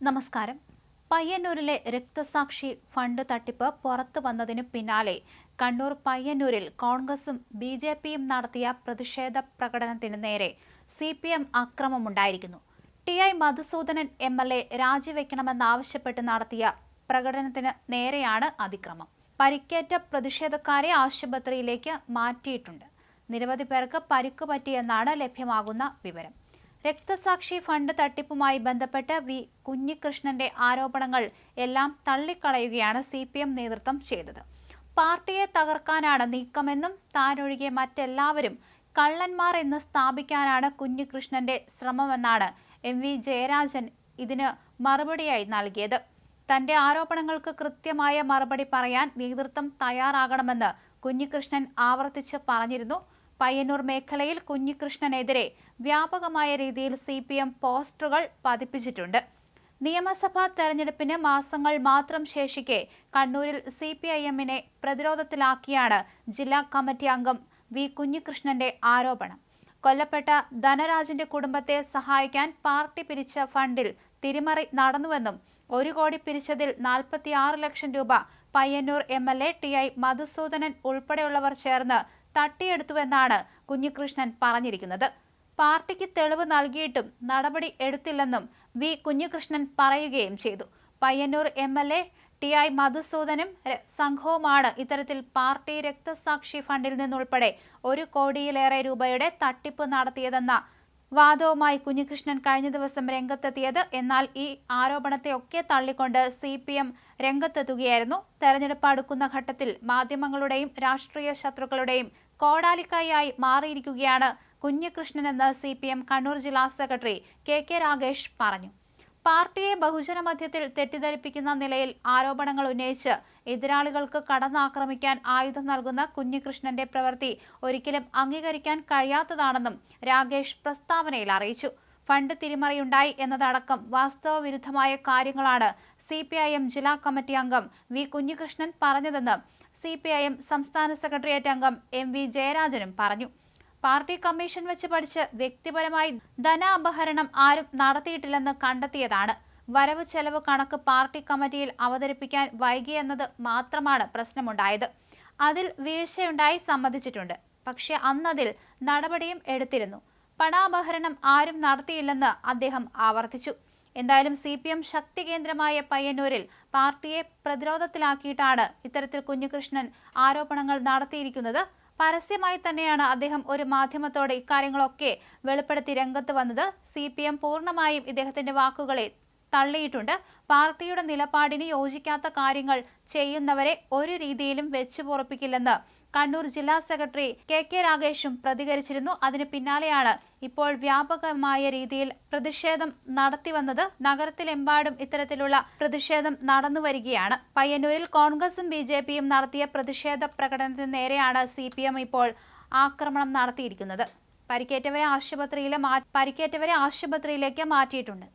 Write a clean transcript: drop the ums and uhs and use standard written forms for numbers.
നമസ്കാരം. പയ്യന്നൂരിലെ രക്തസാക്ഷി ഫണ്ട് തട്ടിപ്പ് പുറത്തു വന്നതിനു പിന്നാലെ കണ്ണൂർ പയ്യന്നൂരിൽ കോൺഗ്രസും ബി.ജെ.പിയും നടത്തിയ പ്രതിഷേധ പ്രകടനത്തിന് നേരെ CPM അക്രമമുണ്ടായിരിക്കുന്നു. ടി.ഐ. മധുസൂദനൻ MLA രാജിവെക്കണമെന്നാവശ്യപ്പെട്ട് നടത്തിയ പ്രകടനത്തിന് നേരെയാണ് അതിക്രമം. പരിക്കേറ്റ പ്രതിഷേധക്കാരെ ആശുപത്രിയിലേക്ക് മാറ്റിയിട്ടുണ്ട്. നിരവധി പേർക്ക് പരിക്ക് പറ്റിയെന്നാണ് ലഭ്യമാകുന്ന വിവരം. രക്തസാക്ഷി ഫണ്ട് തട്ടിപ്പുമായി ബന്ധപ്പെട്ട് കുഞ്ഞികൃഷ്ണന്റെ ആരോപണങ്ങൾ എല്ലാം തള്ളിക്കളയുകയാണ് CPM നേതൃത്വം ചെയ്തത്. പാർട്ടിയെ തകർക്കാനാണ് നീക്കമെന്നും താനൊഴികെ മറ്റെല്ലാവരും കള്ളന്മാർ എന്ന് സ്ഥാപിക്കാനാണ് കുഞ്ഞികൃഷ്ണന്റെ ശ്രമമെന്നാണ് MV ജയരാജൻ ഇതിന് മറുപടിയായി നൽകിയത്. തന്റെ ആരോപണങ്ങൾക്ക് കൃത്യമായ മറുപടി പറയാൻ നേതൃത്വം തയ്യാറാകണമെന്ന് കുഞ്ഞികൃഷ്ണൻ ആവർത്തിച്ച് പറഞ്ഞിരുന്നു. പയ്യന്നൂർ മേഖലയിൽ കുഞ്ഞികൃഷ്ണനെതിരെ വ്യാപകമായ രീതിയിൽ CPM പോസ്റ്ററുകൾ പതിപ്പിച്ചിട്ടുണ്ട്. നിയമസഭാ തെരഞ്ഞെടുപ്പിന് മാസങ്ങൾ മാത്രം ശേഷിക്കെ കണ്ണൂരിൽ CPIM-നെ പ്രതിരോധത്തിലാക്കിയാണ് ജില്ലാ കമ്മിറ്റി അംഗം കുഞ്ഞികൃഷ്ണന്റെ ആരോപണം. കൊല്ലപ്പെട്ട ധനരാജിന്റെ കുടുംബത്തെ സഹായിക്കാൻ പാർട്ടി പിരിച്ച ഫണ്ടിൽ തിരിമറി നടന്നുവെന്നും 1 കോടി പിരിച്ചതിൽ 46 ലക്ഷം രൂപ പയ്യന്നൂർ MLA ടി.ഐ. മധുസൂദനൻ ഉൾപ്പെടെയുള്ളവർ ചേർന്ന് തട്ടിയെടുത്തുവെന്നാണ് കുഞ്ഞികൃഷ്ണൻ പറഞ്ഞിരിക്കുന്നത്. പാർട്ടിക്ക് തെളിവ് നൽകിയിട്ടും നടപടി എടുത്തില്ലെന്നും കുഞ്ഞികൃഷ്ണൻ പറയുകയും ചെയ്തു. പയ്യന്നൂർ MLA ടി.ഐ. മധുസൂദനും സംഘവുമാണ് ഇത്തരത്തിൽ പാർട്ടി രക്തസാക്ഷി ഫണ്ടിൽ നിന്നുൾപ്പെടെ 1 കോടിയിലേറെ രൂപയുടെ തട്ടിപ്പ് നടത്തിയതെന്ന വാദവുമായി കുഞ്ഞികൃഷ്ണൻ കഴിഞ്ഞ ദിവസം രംഗത്തെത്തിയത്. എന്നാൽ ഈ ആരോപണത്തെയൊക്കെ തള്ളിക്കൊണ്ട് CPM രംഗത്തെത്തുകയായിരുന്നു. തെരഞ്ഞെടുപ്പ് അടുക്കുന്ന ഘട്ടത്തിൽ മാധ്യമങ്ങളുടെയും രാഷ്ട്രീയ ശത്രുക്കളുടെയും കോടാലിക്കായി മാറിയിരിക്കുകയാണ് കുഞ്ഞികൃഷ്ണനെന്ന് CPM കണ്ണൂർ ജില്ലാ സെക്രട്ടറി KK രാഗേഷ് പറഞ്ഞു. പാർട്ടിയെ ബഹുജനമധ്യത്തിൽ തെറ്റിദ്ധരിപ്പിക്കുന്ന നിലയിൽ ആരോപണങ്ങൾ ഉന്നയിച്ച് എതിരാളികൾക്ക് കടന്നാക്രമിക്കാൻ ആയുധം നൽകുന്ന കുഞ്ഞികൃഷ്ണന്റെ പ്രവൃത്തി ഒരിക്കലും അംഗീകരിക്കാൻ കഴിയാത്തതാണെന്നും രാഗേഷ് പ്രസ്താവനയിൽ അറിയിച്ചു. ഫണ്ട് തിരിമറിയുണ്ടായി എന്നതടക്കം വാസ്തവവിരുദ്ധമായ കാര്യങ്ങളാണ് CPIM ജില്ലാ കമ്മിറ്റി അംഗം കുഞ്ഞികൃഷ്ണൻ പറഞ്ഞതെന്ന് CPIM സംസ്ഥാന സെക്രട്ടേറിയറ്റ് അംഗം MV ജയരാജനും പറഞ്ഞു. പാർട്ടി കമ്മീഷൻ വെച്ച് പഠിച്ച് വ്യക്തിപരമായി ധനാപഹരണം ആരും നടത്തിയിട്ടില്ലെന്ന് കണ്ടെത്തിയതാണ്. വരവ് ചെലവ് കണക്ക് പാർട്ടി കമ്മിറ്റിയിൽ അവതരിപ്പിക്കാൻ വൈകിയെന്നത് മാത്രമാണ് പ്രശ്നമുണ്ടായത്. അതിൽ വീഴ്ചയുണ്ടായി സമ്മതിച്ചിട്ടുണ്ട്. പക്ഷെ അന്നതിൽ നടപടിയും എടുത്തിരുന്നു. പണാപഹരണം ആരും നടത്തിയില്ലെന്ന് അദ്ദേഹം ആവർത്തിച്ചു. എന്തായാലും CPM ശക്തി കേന്ദ്രമായ പയ്യന്നൂരിൽ പാർട്ടിയെ പ്രതിരോധത്തിലാക്കിയിട്ടാണ് ഇത്തരത്തിൽ കുഞ്ഞികൃഷ്ണൻ ആരോപണങ്ങൾ നടത്തിയിരിക്കുന്നത്. പരസ്യമായി തന്നെയാണ് അദ്ദേഹം ഒരു മാധ്യമത്തോട് ഇക്കാര്യങ്ങളൊക്കെ വെളിപ്പെടുത്തി രംഗത്ത് വന്നത്. CPM പൂർണ്ണമായും ഇദ്ദേഹത്തിന്റെ വാക്കുകളെ തള്ളിയിട്ടുണ്ട്. പാർട്ടിയുടെ നിലപാടിന് യോജിക്കാത്ത കാര്യങ്ങൾ ചെയ്യുന്നവരെ ഒരു രീതിയിലും വെച്ചു പൊറുപ്പിക്കില്ലെന്ന് കണ്ണൂർ ജില്ലാ സെക്രട്ടറി KK രാഗേഷും പ്രതികരിച്ചിരുന്നു. അതിന് പിന്നാലെയാണ് ഇപ്പോൾ വ്യാപകമായ രീതിയിൽ പ്രതിഷേധം നടത്തിവന്നത്. നഗരത്തിലെമ്പാടും ഇത്തരത്തിലുള്ള പ്രതിഷേധം നടന്നുവരികയാണ്. പയ്യന്നൂരിൽ കോൺഗ്രസും ബി.ജെ.പിയും നടത്തിയ പ്രതിഷേധ പ്രകടനത്തിന് നേരെയാണ് CPM ഇപ്പോൾ ആക്രമണം നടത്തിയിരിക്കുന്നത്. പരിക്കേറ്റവരെ ആശുപത്രിയിലേക്ക് മാറ്റിയിട്ടുണ്ട്.